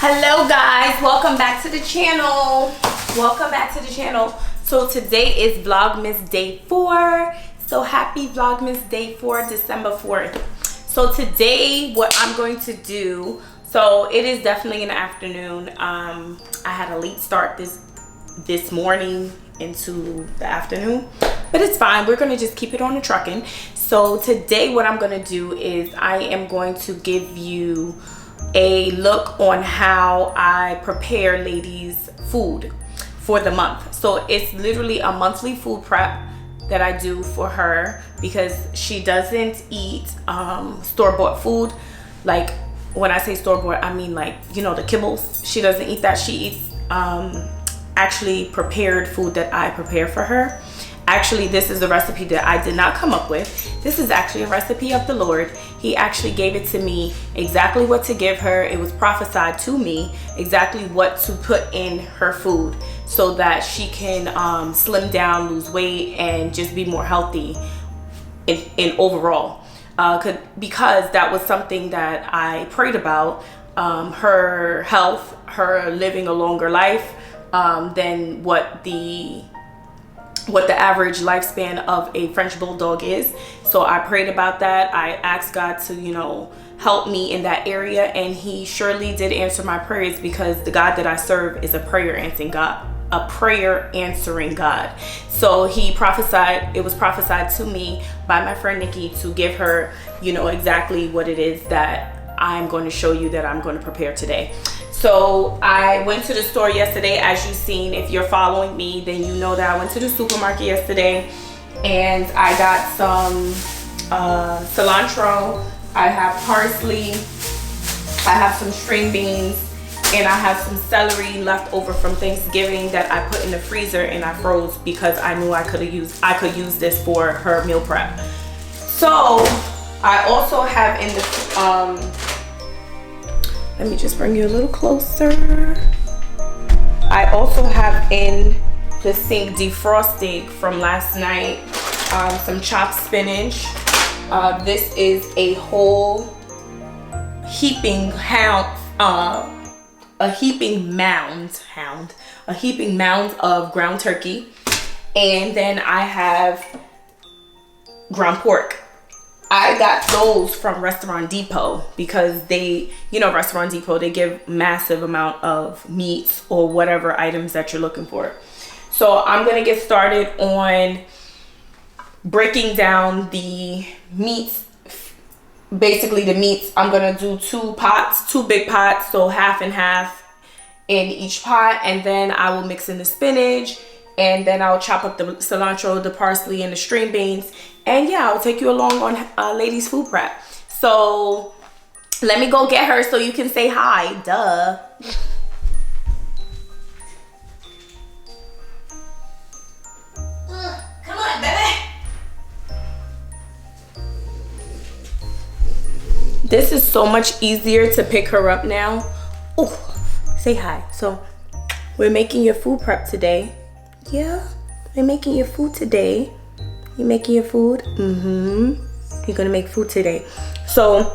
Hello guys, welcome back to the channel. So today is Vlogmas day 4. So happy Vlogmas day 4, December 4th. So today what I'm going to do, so it is definitely in the afternoon. I had a late start this morning into the afternoon, but it's fine. We're gonna just keep it on the trucking. So today what I'm gonna do is I am going to give you a look on how I prepare ladies food for the month. So it's literally a monthly food prep that I do for her because she doesn't eat store-bought food. Like when I say store-bought, I mean like, you know, the kibbles. She doesn't eat that. She eats actually prepared food that I prepare for her. Actually, this is a recipe that I did not come up with. This is actually a recipe of the Lord. He actually gave it to me, exactly what to give her. It was prophesied to me exactly what to put in her food so that she can slim down, lose weight, and just be more healthy in overall. Because that was something that I prayed about, her health, her living a longer life than what the average lifespan of a French Bulldog is. So I prayed about that. I asked God to, you know, help me in that area, and he surely did answer my prayers because the God that I serve is a prayer answering God. So he prophesied, it was prophesied to me by my friend Nikki to give her, you know, exactly what it is that I'm going to show you that I'm going to prepare today. So I went to the store yesterday, as you've seen. If you're following me, then you know that I went to the supermarket yesterday and I got some cilantro, I have parsley, I have some string beans, and I have some celery left over from Thanksgiving that I put in the freezer and I froze because I knew I could use this for her meal prep. So I also have in the let me just bring you a little closer. I also have in the sink defrosting from last night some chopped spinach. This is a whole heaping mound of ground turkey, and then I have ground pork. I got those from Restaurant Depot because they, you know, Restaurant Depot, they give massive amount of meats or whatever items that you're looking for. So I'm going to get started on breaking down the meats. Basically the meats, I'm going to do two big pots, so half and half in each pot, and then I will mix in the spinach, and then I'll chop up the cilantro, the parsley, and the string beans. And yeah, I'll take you along on ladies food prep. So let me go get her so you can say hi. Duh. Come on, baby. This is so much easier to pick her up now. Oh, say hi. So we're making your food prep today. Yeah, we're making your food today. You making your food? You're gonna make food today. So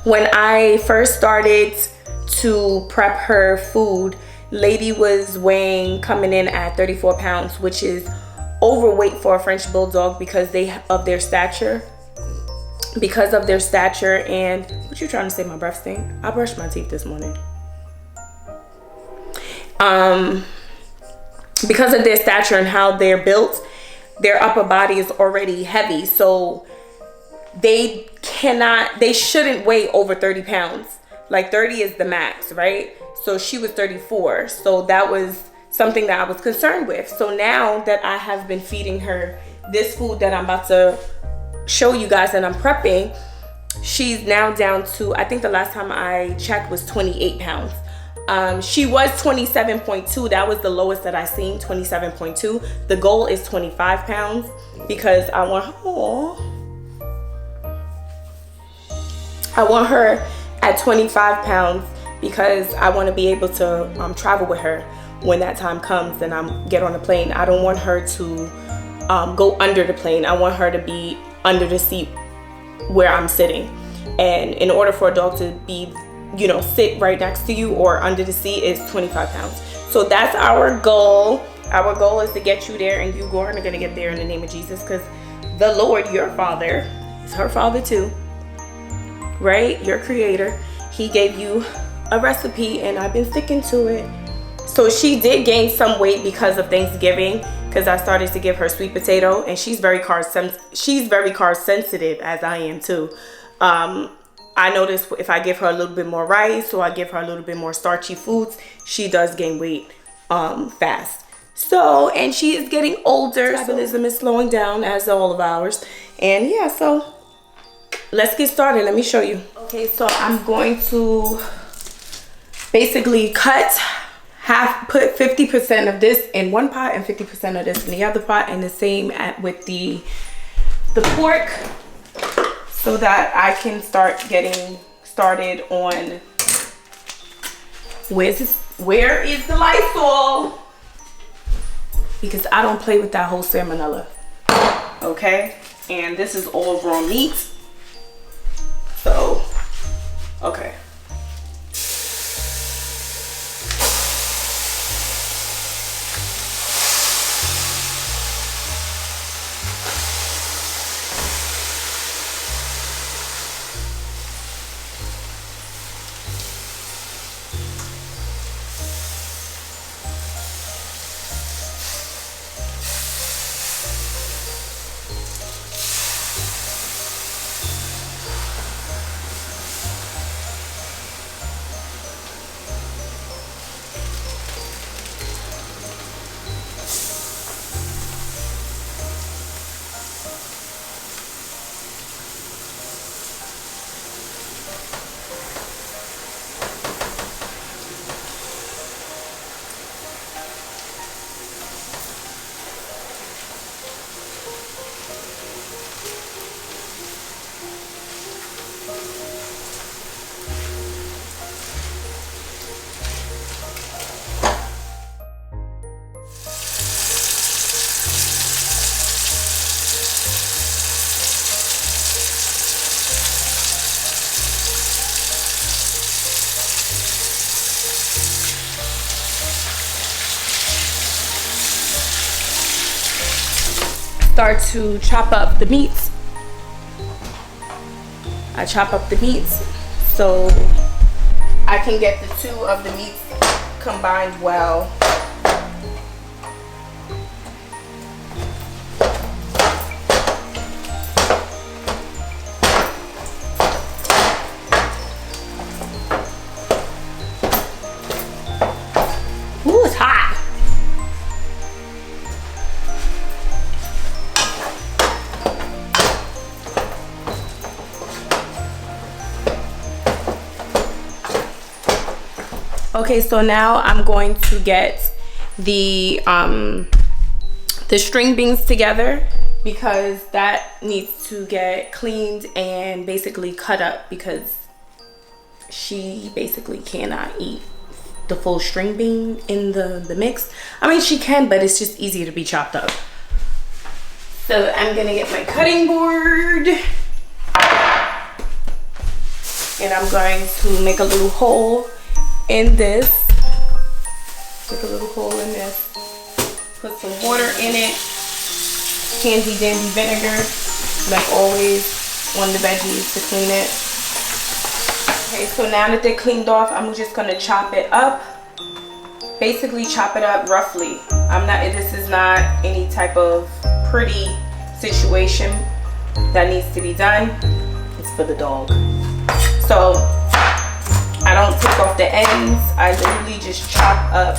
when I first started to prep her food, lady was coming in at 34 pounds, which is overweight for a French Bulldog because of their stature. And what you trying to say, my breath stink? I brushed my teeth this morning. Because of their stature and how they're built, their upper body is already heavy, so they shouldn't weigh over 30 pounds. Like 30 is the max, right? So she was 34, so that was something that I was concerned with. So now that I have been feeding her this food that I'm about to show you guys that I'm prepping, she's now down to, I think the last time I checked was 28 pounds. She was 27.2. That was the lowest that I seen, 27.2. The goal is 25 pounds because I want her at 25 pounds because I want to be able to travel with her when that time comes and I get on the plane. I don't want her to go under the plane. I want her to be under the seat where I'm sitting. And in order for a dog to be you know, sit right next to you or under the seat is 25 pounds. So that's our goal. Our goal is to get you there, and you, Gordon, are going to get there in the name of Jesus, because the Lord, your father, is her father too, right? Your creator. He gave you a recipe, and I've been sticking to it. So she did gain some weight because of Thanksgiving, because I started to give her sweet potato, and she's very carb sensitive, as I am too. I noticed if I give her a little bit more rice, or I give her a little bit more starchy foods, she does gain weight fast. So, and she is getting older. Metabolism is slowing down, as all of ours. And yeah, so let's get started. Let me show you. Okay, so I'm going to basically cut put 50% of this in one pot and 50% of this in the other pot, and the same with the pork, so that I can start getting started on where is the Lysol, because I don't play with that whole salmonella. Okay, and this is all raw meat, so okay. Start to chop up the meats. I chop up the meats so I can get the two of the meats combined well. Ooh, it's hot. Okay, so now I'm going to get the string beans together, because that needs to get cleaned and basically cut up, because she basically cannot eat the full string bean in the mix. I mean, she can, but it's just easier to be chopped up. So I'm gonna get my cutting board, and I'm going to make a little hole in this. Make a little hole in this. Put some water in it. Handy dandy vinegar, like always, on the veggies to clean it. Okay, so now that they're cleaned off, I'm just gonna chop it up. Basically chop it up roughly. This is not any type of pretty situation that needs to be done. It's for the dog. So I don't take off the ends. I literally just chop up.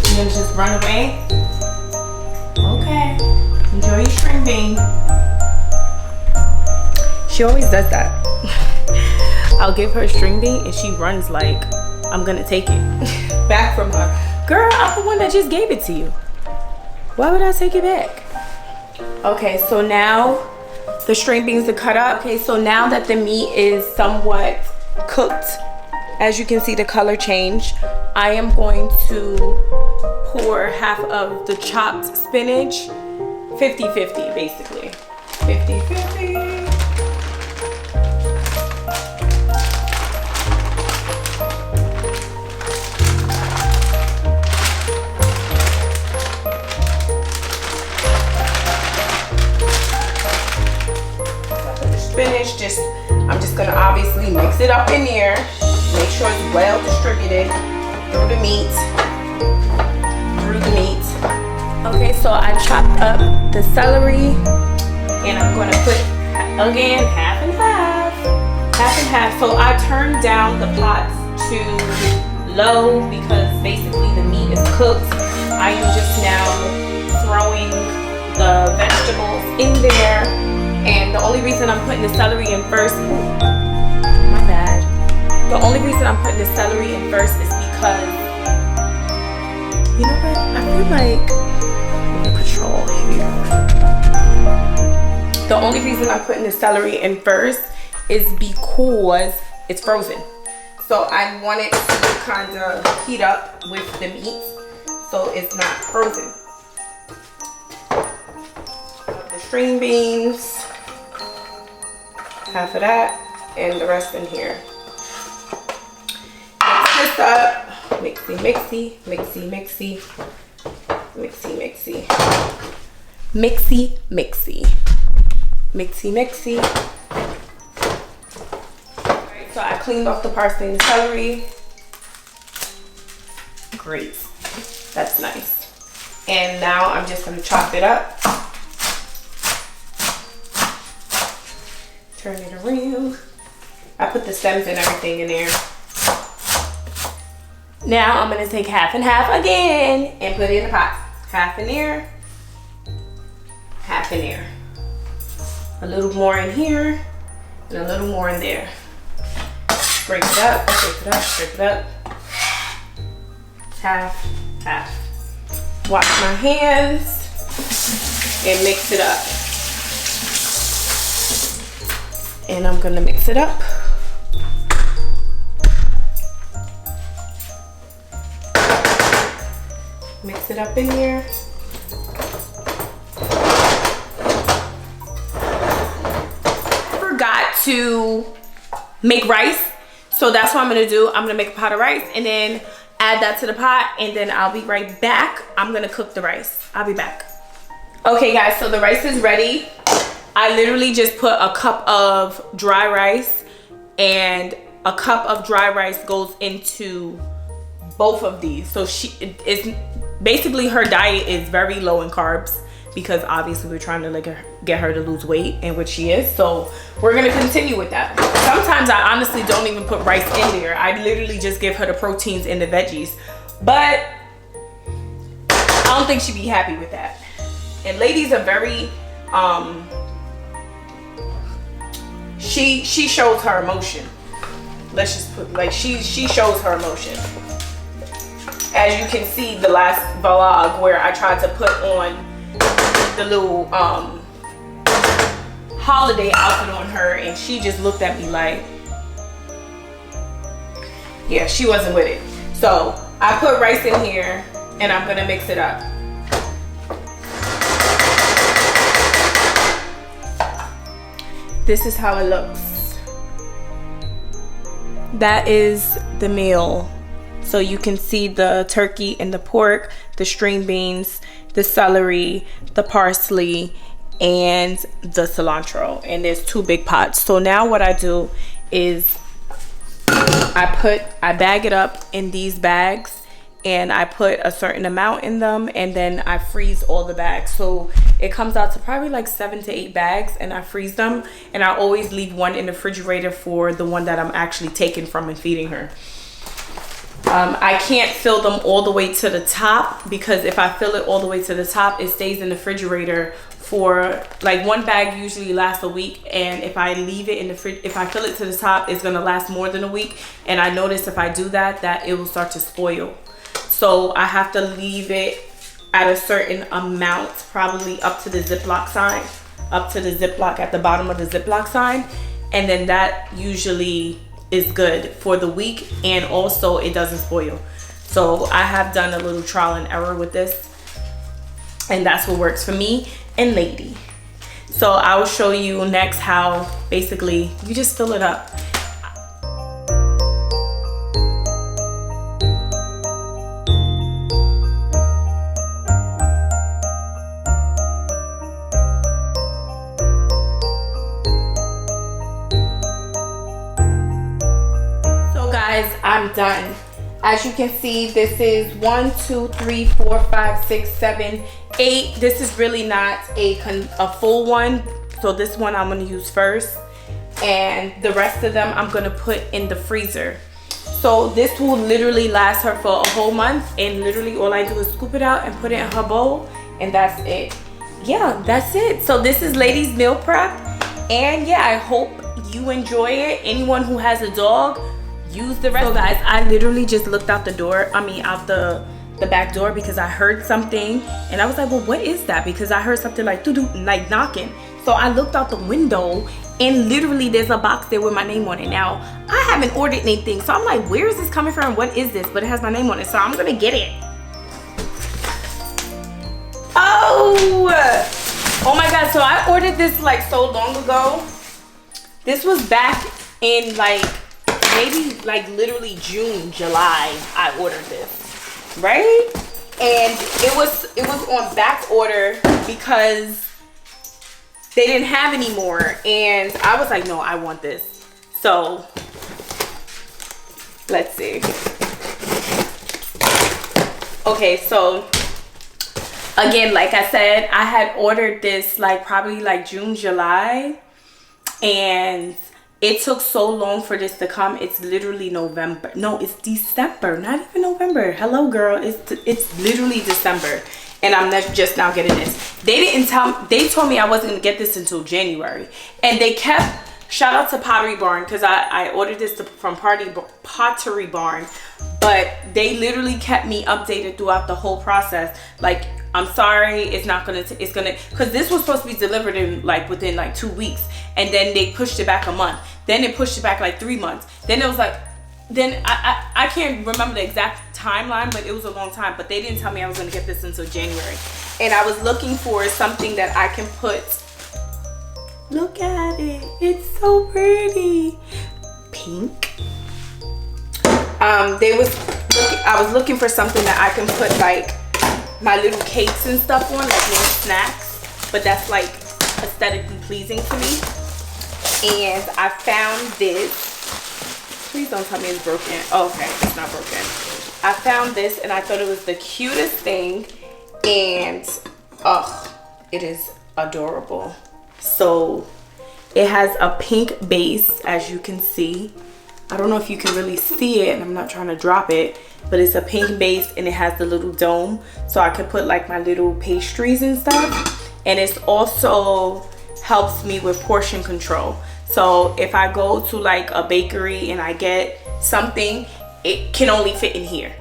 And then just run away. Okay. Enjoy your string bean. She always does that. I'll give her a string bean and she runs like I'm gonna take it back from her. Girl, I'm the one that just gave it to you. Why would I take it back? Okay, so now the string beans are cut up. Okay, so now that the meat is somewhat cooked, as you can see the color change, I am going to pour half of the chopped spinach, 50-50 basically. 50-50. Spinach, I'm just gonna obviously mix it up in there. Make sure it's well distributed through the meat. Okay, so I chopped up the celery, and I'm gonna put again half and half. So I turned down the pot to low because basically the meat is cooked. I am just now throwing the vegetables in there. And the only reason I'm putting the celery in first, my bad. The only reason I'm putting the celery in first is because, you know what? I feel like I'm in control here. The only reason I'm putting the celery in first is because it's frozen. So I want it to kind of heat up with the meat so it's not frozen. The string beans. Half of that and the rest in here. Mix this up. Mixy. Alright, so I cleaned off the parsley and celery. Great. That's nice. And now I'm just gonna chop it up. Turn it around. I put the stems and everything in there. Now I'm gonna take half and half again and put it in the pot. Half in there, half in there. A little more in here and a little more in there. Scrape it up, scrape it up. Half. Wash my hands and mix it up. And I'm gonna mix it up. Mix it up in here. I forgot to make rice, so that's what I'm gonna do. I'm gonna make a pot of rice and then add that to the pot, and then I'll be right back. I'm gonna cook the rice. I'll be back. Okay guys, so the rice is ready. I literally just put a cup of dry rice, and a cup of dry rice goes into both of these. So basically her diet is very low in carbs because obviously we're trying to get her to lose weight, and which she is. So we're gonna continue with that. Sometimes I honestly don't even put rice in there. I literally just give her the proteins and the veggies. But I don't think she'd be happy with that. And ladies are very she shows her emotion. Let's just put she shows her emotion. As you can see, the last vlog where I tried to put on the little holiday outfit on her, and she just looked at me like, yeah, she wasn't with it. So I put rice in here and I'm gonna mix it up. This is how it looks. That is the meal. So you can see the turkey and the pork, the string beans, the celery, the parsley, and the cilantro. And there's 2 big pots. So now what I do is I bag it up in these bags, and I put a certain amount in them, and then I freeze all the bags. So it comes out to probably like 7 to 8 bags, and I freeze them, and I always leave one in the refrigerator for the one that I'm actually taking from and feeding her. I can't fill them all the way to the top, because if I fill it all the way to the top, it stays in the refrigerator for like 1 bag usually lasts a week, and if I leave it in the fridge, if I fill it to the top, it's gonna last more than a week. And I notice if I do that it will start to spoil. So I have to leave it at a certain amount, probably up to the Ziploc sign, up to the Ziploc at the bottom of the Ziploc sign, and then that usually is good for the week, and also it doesn't spoil. So I have done a little trial and error with this, and that's what works for me and Lady. So I will show you next how basically you just fill it up. So guys, I'm done. As you can see, this is 1, 2, 3, 4, 5, 6, 7, 8. This is really not a full one. So this one I'm gonna use first. And the rest of them I'm gonna put in the freezer. So this will literally last her for a whole month. And literally all I do is scoop it out and put it in her bowl. And that's it. Yeah, that's it. So this is Lady's meal prep. And yeah, I hope you enjoy it. Anyone who has a dog, use the rest. So guys, I literally just looked out the door, out the back door, because I heard something and I was like, well, what is that? Because I heard something like doo-doo, like knocking. So I looked out the window and literally there's a box there with my name on it. Now I haven't ordered anything, so I'm like, where is this coming from? What is this? But it has my name on it, so I'm gonna get it. Oh my god, so I ordered this like so long ago. This was back in like maybe like literally June, July. I ordered this, right? And it was on back order because they didn't have any more, and I was like, no, I want this. So let's see. Okay, so again, like I said, I had ordered this like probably like June, July, and it took so long for this to come. It's literally November. No, it's December, not even November. Hello, girl. It's literally December, and I'm just now getting this. They told me I wasn't gonna get this until January, and they kept. Shout out to Pottery Barn, because I ordered this from Pottery Barn, but they literally kept me updated throughout the whole process. Like, I'm sorry, it's gonna, because this was supposed to be delivered in like within like 2 weeks, and then they pushed it back a month. Then they pushed it back like 3 months. Then it was like, then I can't remember the exact timeline, but it was a long time. But they didn't tell me I was gonna get this until January. And I was looking for something that I can put, look at it, it's so pretty. Pink. I was looking for something that I can put like my little cakes and stuff on, like little snacks, but that's like aesthetically pleasing to me. And I found this. Please don't tell me it's broken. Oh, okay, it's not broken. I found this and I thought it was the cutest thing, and it is adorable. So it has a pink base, as you can see. I don't know if you can really see it, and I'm not trying to drop it, but it's a pink base and it has the little dome, so I could put like my little pastries and stuff. And it's also helps me with portion control. So if I go to like a bakery and I get something, it can only fit in here.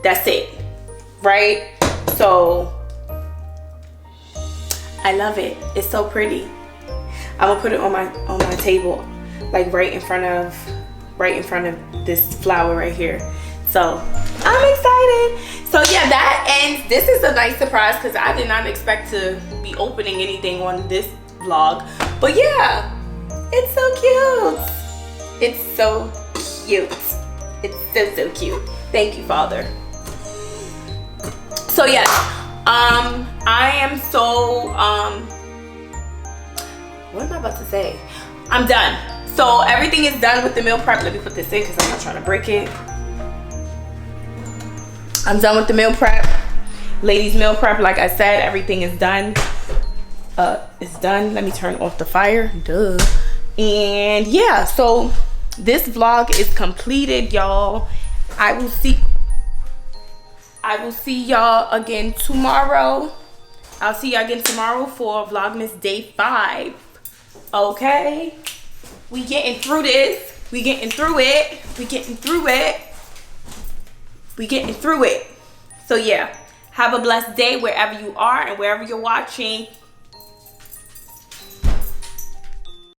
That's it, right? So I love it. It's so pretty. I'm gonna put it on my table, like right in front of this flower right here. So I'm excited. So yeah, that ends. This is a nice surprise because I did not expect to be opening anything on this vlog. But yeah, it's so cute. It's so cute. It's so cute. Thank you, Father. So yeah, I am so what am I about to say? I'm done. So everything is done with the meal prep. Let me put this in because I'm not trying to break it. I'm done with the meal prep. Ladies' meal prep, like I said, everything is done. It's done. Let me turn off the fire. Duh. And yeah, so this vlog is completed, y'all. I will see y'all again tomorrow. I'll see y'all again tomorrow for Vlogmas Day 5. Okay? We getting through this. We getting through it. We getting through it. We getting through it. So yeah, have a blessed day wherever you are and wherever you're watching.